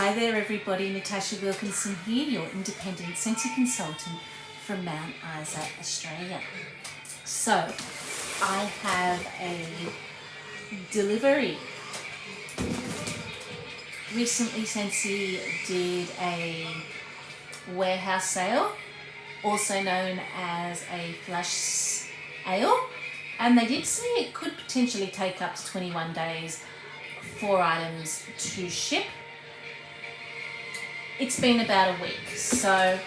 Hi there everybody, Natasha Wilkinson here, your independent Scentsy consultant from Mount Isa, Australia. So, I have a delivery. Recently Scentsy did a warehouse sale, also known as a flash sale, and they did say it could potentially take up to 21 days for items to ship. It's been about a week, so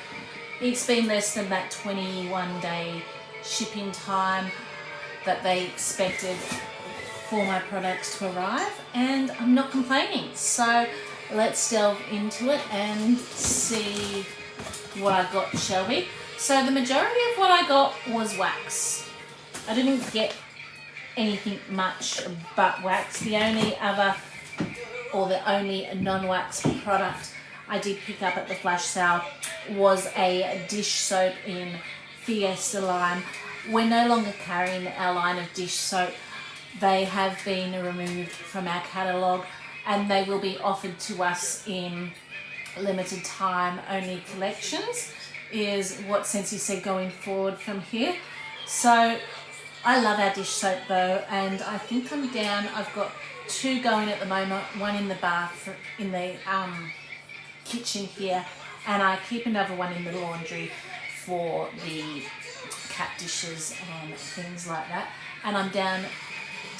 it's been less than that 21-day shipping time that they expected for my products to arrive, and I'm not complaining. So let's delve into it and see what I got, shall we? So the majority of what I got was wax. I didn't get anything much but wax. The only non-wax product I did pick up at the flash sale was a dish soap in Fiesta line. We're no longer carrying our line of dish soap. They have been removed from our catalogue and they will be offered to us in limited time only collections, is what Scentsy said going forward from here. So I love our dish soap though, and I think I'm down. I've got 2 going at the moment, one in the bath, in the kitchen here, and I keep another one in the laundry for the cat dishes and things like that, and I'm down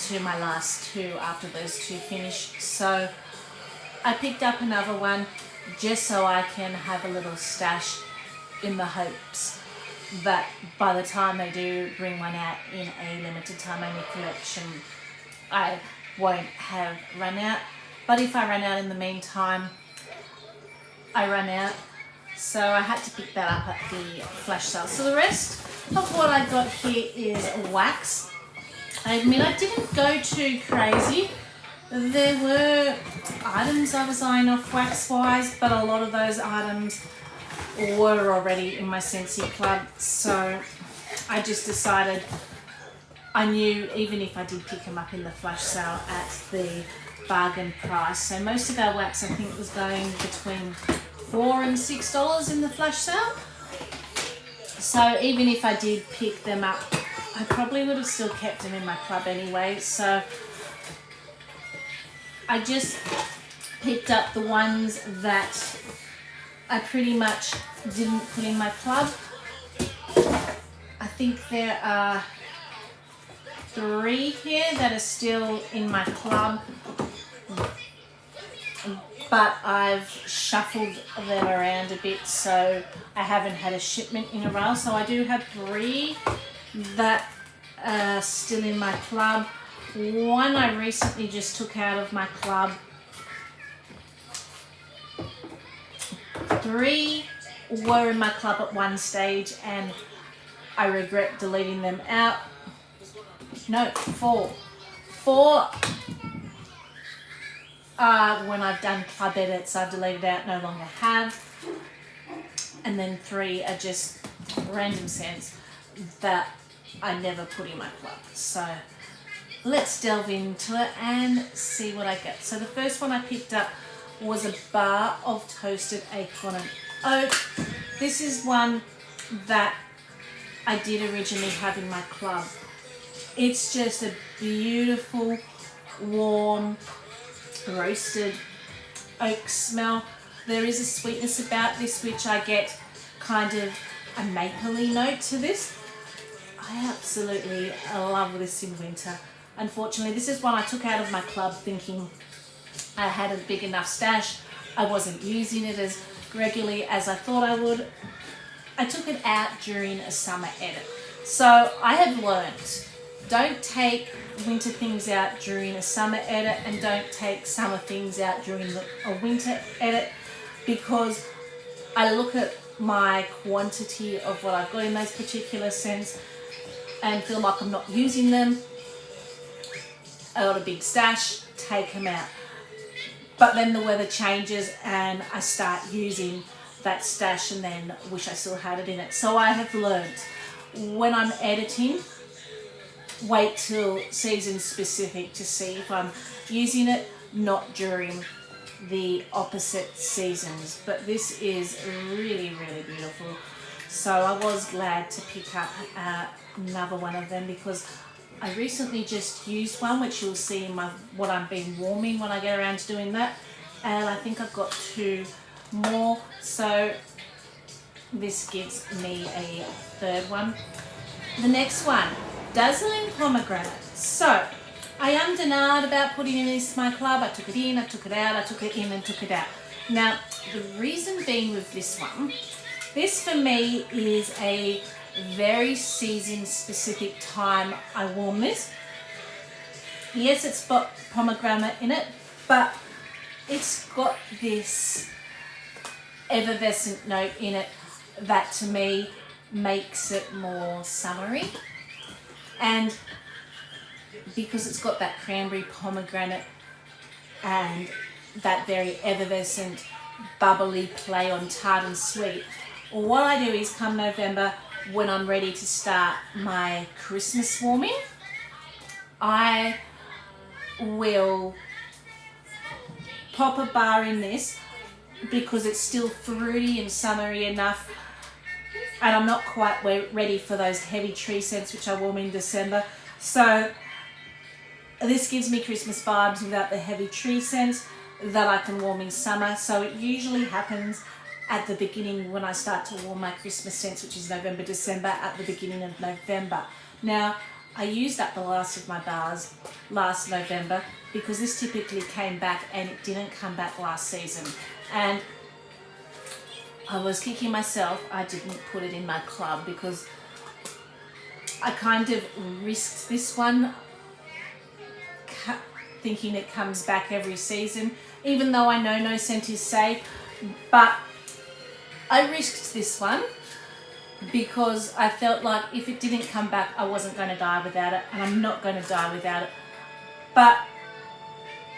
to my last 2 after those 2 finish. So I picked up another one just so I can have a little stash, in the hopes that by the time they do bring one out in a limited time only collection, I won't have run out. But if I run out in the meantime, I run out. So I had to pick that up at the flash sale. So the rest of what I got here is wax. I admit I didn't go too crazy. There were items I was eyeing off wax wise, but a lot of those items were already in my Scentsy club. So I just decided, I knew even if I did pick them up in the flash sale at the bargain price. So most of our wax I think was going between $4 and $6 in the flash sale. So even if I did pick them up, I probably would have still kept them in my club anyway. So I just picked up the ones that I pretty much didn't put in my club. I think there are 3 here that are still in my club, but I've shuffled them around a bit, so I haven't had a shipment in a while. So I do have 3 that are still in my club. One I recently just took out of my club. 3 were in my club at one stage and I regret deleting them out. No, 4. 4 when I've done club edits, I've deleted out, no longer have. And then 3 are just random scents that I never put in my club. So let's delve into it and see what I get. So the first one I picked up was a bar of toasted acorn and oat. This is one that I did originally have in my club. It's just a beautiful, warm, roasted oak smell. There is a sweetness about this which I get kind of a mapley note to this. I absolutely love this in winter. Unfortunately, this is one I took out of my club thinking I had a big enough stash. I wasn't using it as regularly as I thought I would. I took it out during a summer edit. So I have learned, don't take winter things out during a summer edit and don't take summer things out during a winter edit, because I look at my quantity of what I've got in those particular scents and feel like I'm not using them. I got a big stash, take them out. But then the weather changes and I start using that stash and then wish I still had it in it. So I have learned, when I'm editing, wait till season specific to see if I'm using it, not during the opposite seasons, but this is really, really beautiful. So I was glad to pick up another one of them, because I recently just used one, which you'll see in what I've been warming when I get around to doing that, and I think I've got 2 more, so this gives me a 3rd one. The next one, Dazzling Pomegranate. So I ummed and ahed about putting in this my club. I took it in, I took it out, I took it in and took it out. Now, the reason being with this one, this for me is a very season specific time I warm this. Yes, it's got pomegranate in it, but it's got this effervescent note in it that to me makes it more summery. And because it's got that cranberry pomegranate and that very effervescent bubbly play on tart and sweet, what I do is come November, when I'm ready to start my Christmas warming, I will pop a bar in this, because it's still fruity and summery enough, and I'm not quite ready for those heavy tree scents which I warm in December. So this gives me Christmas vibes without the heavy tree scents that I can warm in summer. So it usually happens at the beginning when I start to warm my Christmas scents, which is November, December, at the beginning of November. Now, I used up the last of my bars last November, because this typically came back and it didn't come back last season. And I was kicking myself I didn't put it in my club, because I kind of risked this one thinking it comes back every season, even though I know no scent is safe. But I risked this one because I felt like if it didn't come back, I wasn't going to die without it, and I'm not going to die without it. But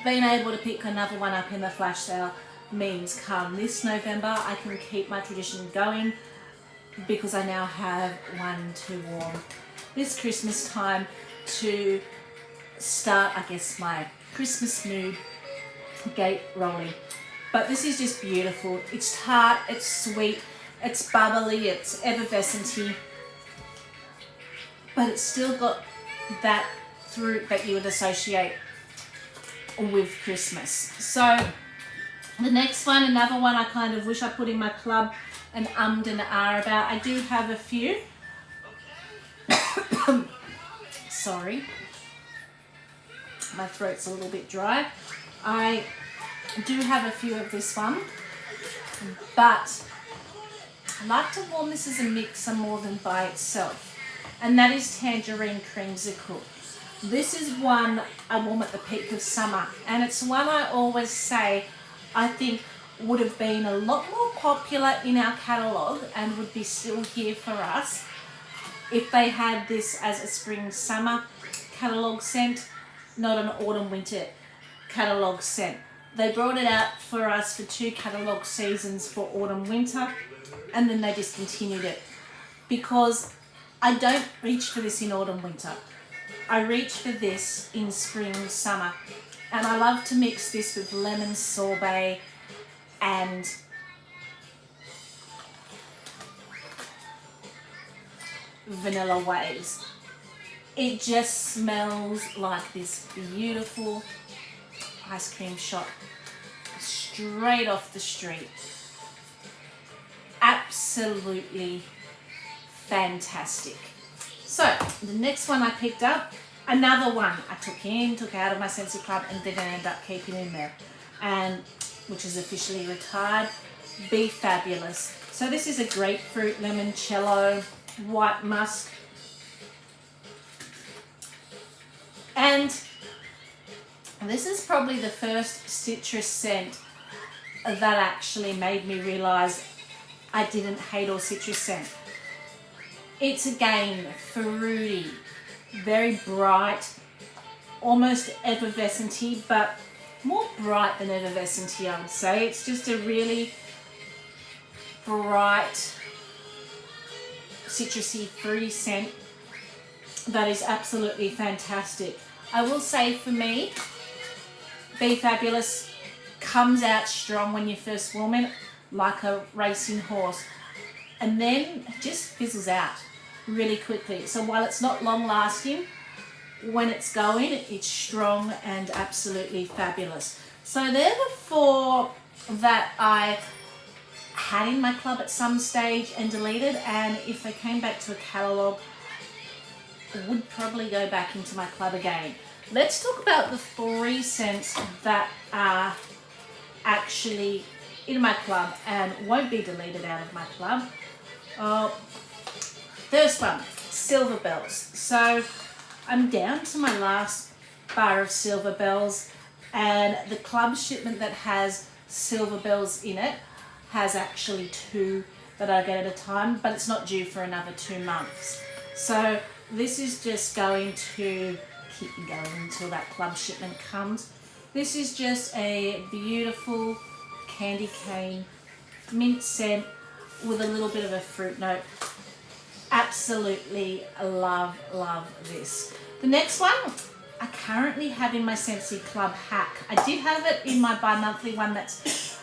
being able to pick another one up in the flash sale means come this November, I can keep my tradition going, because I now have one to warm this Christmas time to start, I guess, my Christmas mood gate rolling. But this is just beautiful. It's tart, it's sweet, it's bubbly, it's effervescent-y, but it's still got that fruit that you would associate with Christmas. So the next one, another one I kind of wish I put in my club and ummed and ahed about. I do have a few. Sorry, my throat's a little bit dry. I do have a few of this one, but I like to warm this as a mixer more than by itself, and that is Tangerine Creamsicle. This is one I warm at the peak of summer, and it's one I always say I think would have been a lot more popular in our catalogue and would be still here for us if they had this as a spring-summer catalogue scent, not an autumn-winter catalogue scent. They brought it out for us for 2 catalogue seasons for autumn-winter, and then they discontinued it, because I don't reach for this in autumn-winter. I reach for this in spring-summer, and I love to mix this with lemon sorbet and vanilla waves. It just smells like this beautiful ice cream shop straight off the street. Absolutely fantastic. So the next one I picked up, another one I took out of my Scentsy Club and didn't end up keeping in there, and which is officially retired, Be Fabulous. So this is a grapefruit, limoncello, white musk, and this is probably the first citrus scent that actually made me realise I didn't hate all citrus scent. It's again fruity, very bright, almost effervescent-y, but more bright than effervescent-y, I would say. It's just a really bright, citrusy, fruity scent that is absolutely fantastic. I will say for me, Be Fabulous comes out strong when you first warm it, like a racing horse, and then it just fizzles out really quickly. So while it's not long lasting, when it's going, it's strong and absolutely fabulous. So they're the 4 that I had in my club at some stage and deleted, and if they came back to a catalogue, I would probably go back into my club again. Let's talk about the 3 scents that are actually in my club and won't be deleted out of my club. First one, Silver Bells. So I'm down to my last bar of Silver Bells, and the club shipment that has Silver Bells in it has actually 2 that I get at a time, but it's not due for another 2 months. So this is just going to keep me going until that club shipment comes. This is just a beautiful candy cane mint scent with a little bit of a fruit note. Absolutely love this. The next one I currently have in my Scentsy Club hack. I did have it in my bi-monthly one that's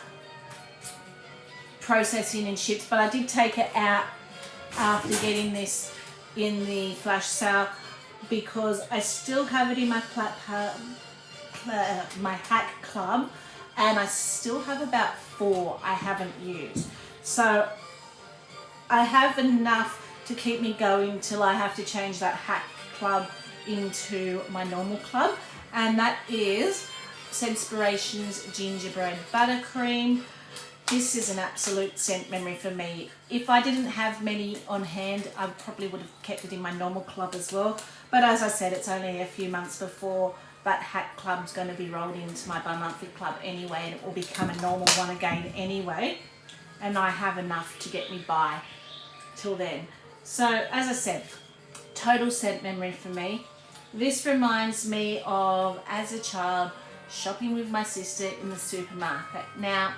processing and shipped, but I did take it out after getting this in the flash sale because I still have it in my my hack club, and I still have about 4 I haven't used. So I have enough to keep me going till I have to change that hack club into my normal club, and that is Scentspiration's Gingerbread Buttercream. This is an absolute scent memory for me. If I didn't have many on hand, I probably would have kept it in my normal club as well. But as I said, it's only a few months before that hack club's going to be rolled into my bi-monthly club anyway, and it will become a normal one again anyway. And I have enough to get me by till then. So as I said, total scent memory for me. This reminds me of, as a child, shopping with my sister in the supermarket. Now,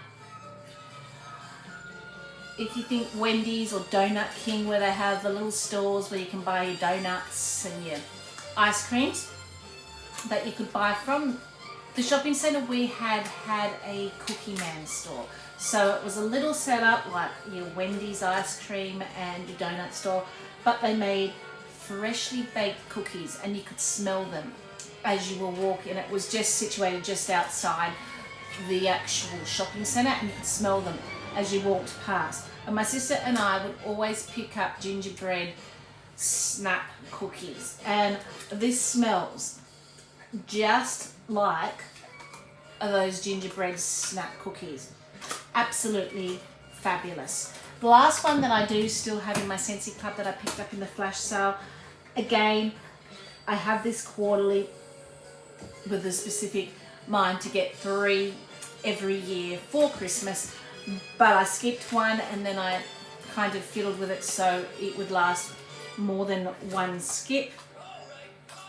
if you think Wendy's or Donut King, where they have the little stores where you can buy your donuts and your ice creams that you could buy from, the shopping centre we had a Cookie Man store. So it was a little setup like your Wendy's ice cream and your donut store, but they made freshly baked cookies and you could smell them as you were walking. It was just situated just outside the actual shopping centre, and you could smell them as you walked past. And my sister and I would always pick up gingerbread snap cookies, and this smells just like those gingerbread snap cookies. Absolutely fabulous. The last one that I do still have in my Scentsy Club that I picked up in the flash sale, again, I have this quarterly with a specific mind to get 3 every year for Christmas, but I skipped one and then I kind of fiddled with it so it would last more than one skip,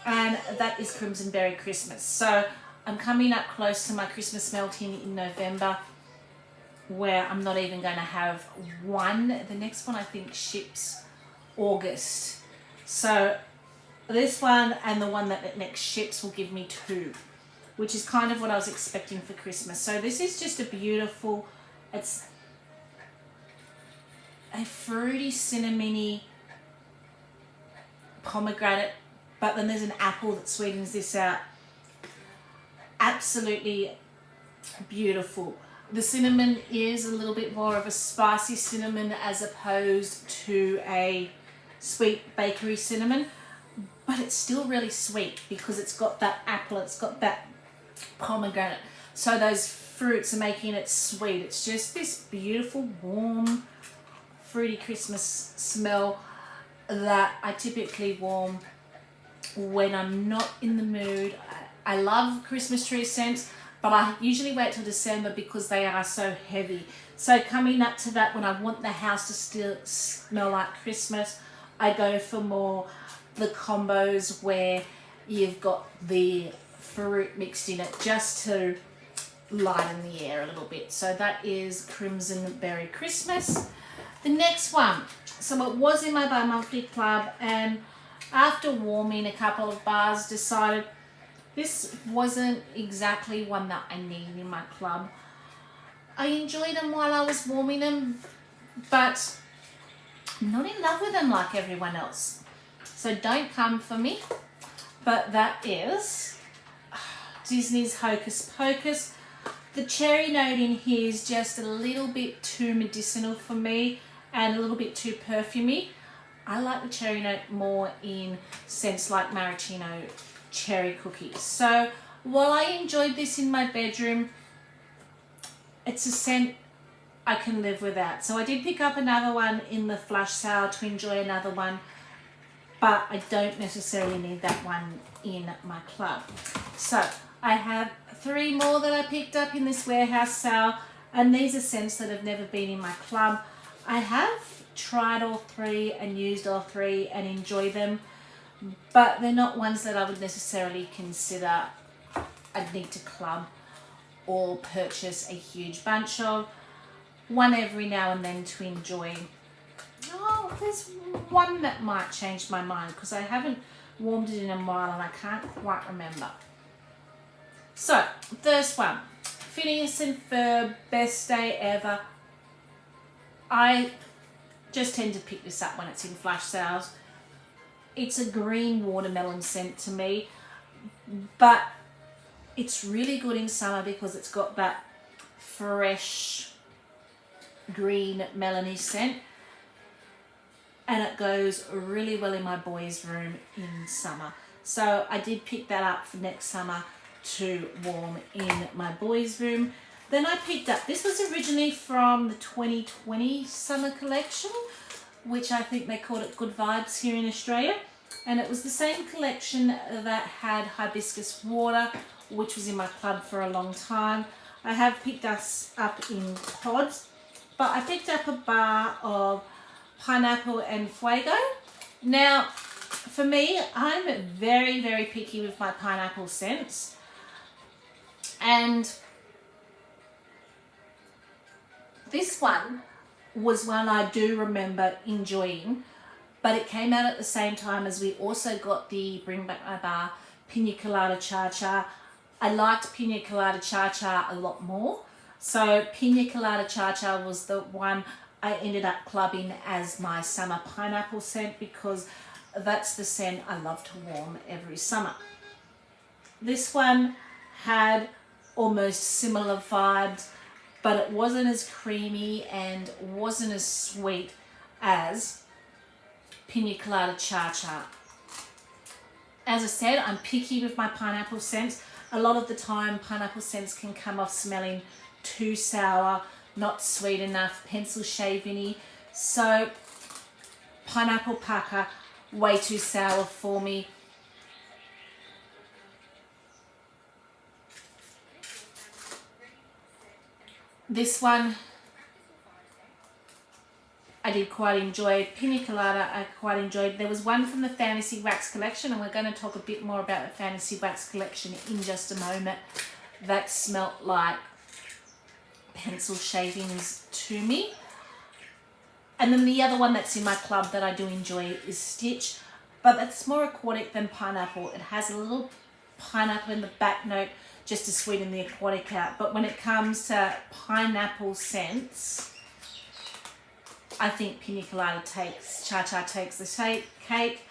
and that is Crimson Berry Christmas. So I'm coming up close to my Christmas melting in November, where I'm not even going to have one. The next one I think ships August. So this one and the one that next ships will give me 2, which is kind of what I was expecting for Christmas. So this is just a beautiful, it's a fruity, cinnamony pomegranate, but then there's an apple that sweetens this out. Absolutely beautiful. The cinnamon is a little bit more of a spicy cinnamon as opposed to a sweet bakery cinnamon, but it's still really sweet because it's got that apple, it's got that pomegranate. So those fruits are making it sweet. It's just this beautiful, warm, fruity Christmas smell that I typically warm when I'm not in the mood. I love Christmas tree scents, but I usually wait till December because they are so heavy. So coming up to that, when I want the house to still smell like Christmas, I go for more the combos where you've got the fruit mixed in it just to lighten the air a little bit. So that is Crimson Berry Christmas. The next one, so it was in my bi-monthly club, and after warming a couple of bars, decided this wasn't exactly one that I needed in my club. I enjoyed them while I was warming them, but I'm not in love with them like everyone else. So don't come for me. But that is Disney's Hocus Pocus. The cherry note in here is just a little bit too medicinal for me and a little bit too perfumey. I like the cherry note more in scents like maraschino cherry cookies. So while I enjoyed this in my bedroom, it's a scent I can live without. So I did pick up another one in the flash sale to enjoy another one, but I don't necessarily need that one in my club. So I have 3 more that I picked up in this warehouse sale, and these are scents that have never been in my club. I have tried all 3 and used all 3 and enjoy them, but they're not ones that I would necessarily consider I'd need to club or purchase a huge bunch of. One every now and then to enjoy. Oh, there's one that might change my mind because I haven't warmed it in a while and I can't quite remember. So, first one, Phineas and Ferb, Best Day Ever. I just tend to pick this up when it's in flash sales. It's a green watermelon scent to me, but it's really good in summer because it's got that fresh green melony scent, and it goes really well in my boys' room in summer. So I did pick that up for next summer to warm in my boys' room. Then I picked up, this was originally from the 2020 summer collection, which I think they called it Good Vibes here in Australia. And it was the same collection that had hibiscus water, which was in my club for a long time. I have picked us up in pods, but I picked up a bar of pineapple and fuego. Now, for me, I'm very, very picky with my pineapple scents. And this one was one I do remember enjoying, but it came out at the same time as we also got the Bring Back My Bar Pina Colada Cha Cha. I liked Pina Colada Cha Cha a lot more. So Pina Colada Cha Cha was the one I ended up clubbing as my summer pineapple scent because that's the scent I love to warm every summer. This one had almost similar vibes, but it wasn't as creamy and wasn't as sweet as Pina Colada Cha Cha. As I said, I'm picky with my pineapple scents. A lot of the time, pineapple scents can come off smelling too sour, not sweet enough, pencil shaving-y. So pineapple pucker, way too sour for me. This one I did quite enjoy. Pina Colada I quite enjoyed. There was one from the Fantasy Wax collection, and we're going to talk a bit more about the Fantasy Wax collection in just a moment, that smelt like pencil shavings to me. And then the other one that's in my club that I do enjoy is Stitch, but that's more aquatic than pineapple. It has a little pineapple in the back note just to sweeten the aquatic out. But when it comes to pineapple scents, I think Pina Colada takes, Cha Cha takes the cake.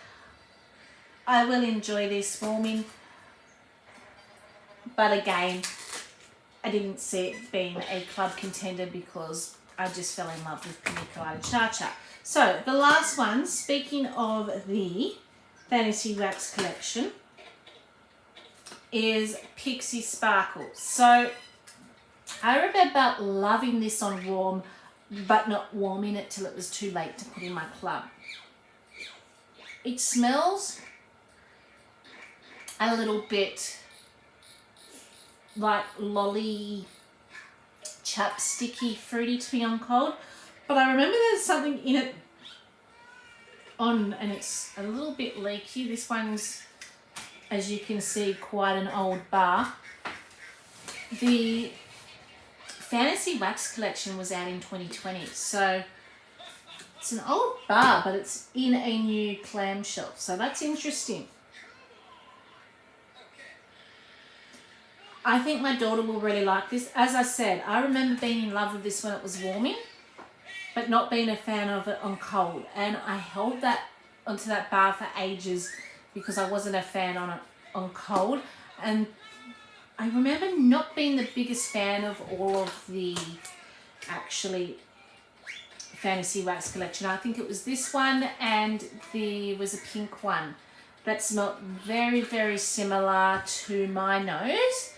I will enjoy this warming, but again, I didn't see it being a club contender because I just fell in love with Pina Colada Cha Cha. So the last one, speaking of the Fantasy Wax collection, is Pixie Sparkle. So I remember loving this on warm, but not warming it till it was too late to put in my club. It smells a little bit like lolly, chapsticky, fruity to me on cold, but I remember there's something in it on, and it's a little bit leaky. This one's, as you can see, quite an old bar. The Fantasy Wax collection was out in 2020, so it's an old bar, but it's in a new clamshell, so that's interesting. I think my daughter will really like this. As I said, I remember being in love with this when it was warming, but not being a fan of it on cold. And I held that onto that bar for ages because I wasn't a fan on it on cold. And I remember not being the biggest fan of all of the actually Fantasy Wax collection. I think it was this one, and there was a pink one that smelled very, very similar to my nose,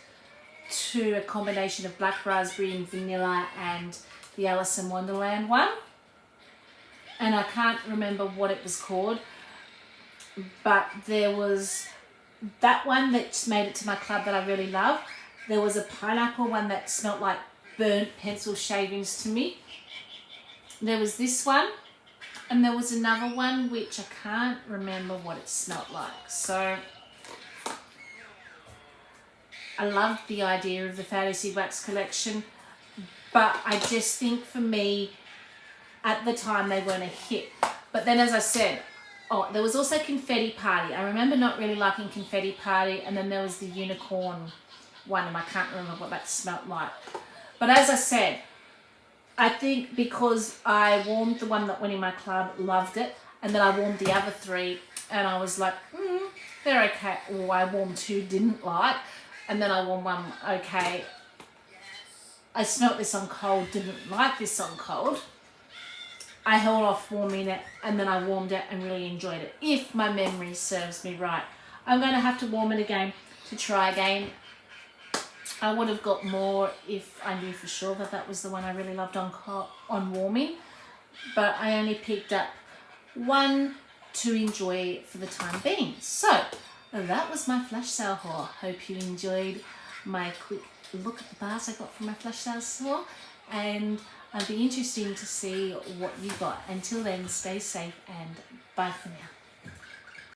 to a combination of black raspberry and vanilla and the Alice in Wonderland one. And I can't remember what it was called, but there was that one that just made it to my club that I really love. There was a pineapple one that smelled like burnt pencil shavings to me. There was this one, and there was another one which I can't remember what it smelled like. So I love the idea of the Fantasy Wax collection, but I just think for me, at the time, they weren't a hit. But then, as I said, there was also Confetti Party. I remember not really liking Confetti Party, and then there was the unicorn one, and I can't remember what that smelled like. But as I said, I think because I warmed the one that went in my club, loved it, and then I warmed the other three, and I was like, they're okay. Or I warmed two, didn't like, and then I warmed one, okay. I smelt this on cold, didn't like this on cold. I held off warming it, and then I warmed it and really enjoyed it, if my memory serves me right. I'm going to have to warm it again to try again. I would have got more if I knew for sure that that was the one I really loved on warming, but I only picked up one to enjoy for the time being. So that was my flash sale haul. Hope you enjoyed my quick look at the bars I got from my flash sale haul, and I'll be interested to see what you got. Until then, stay safe and bye for now.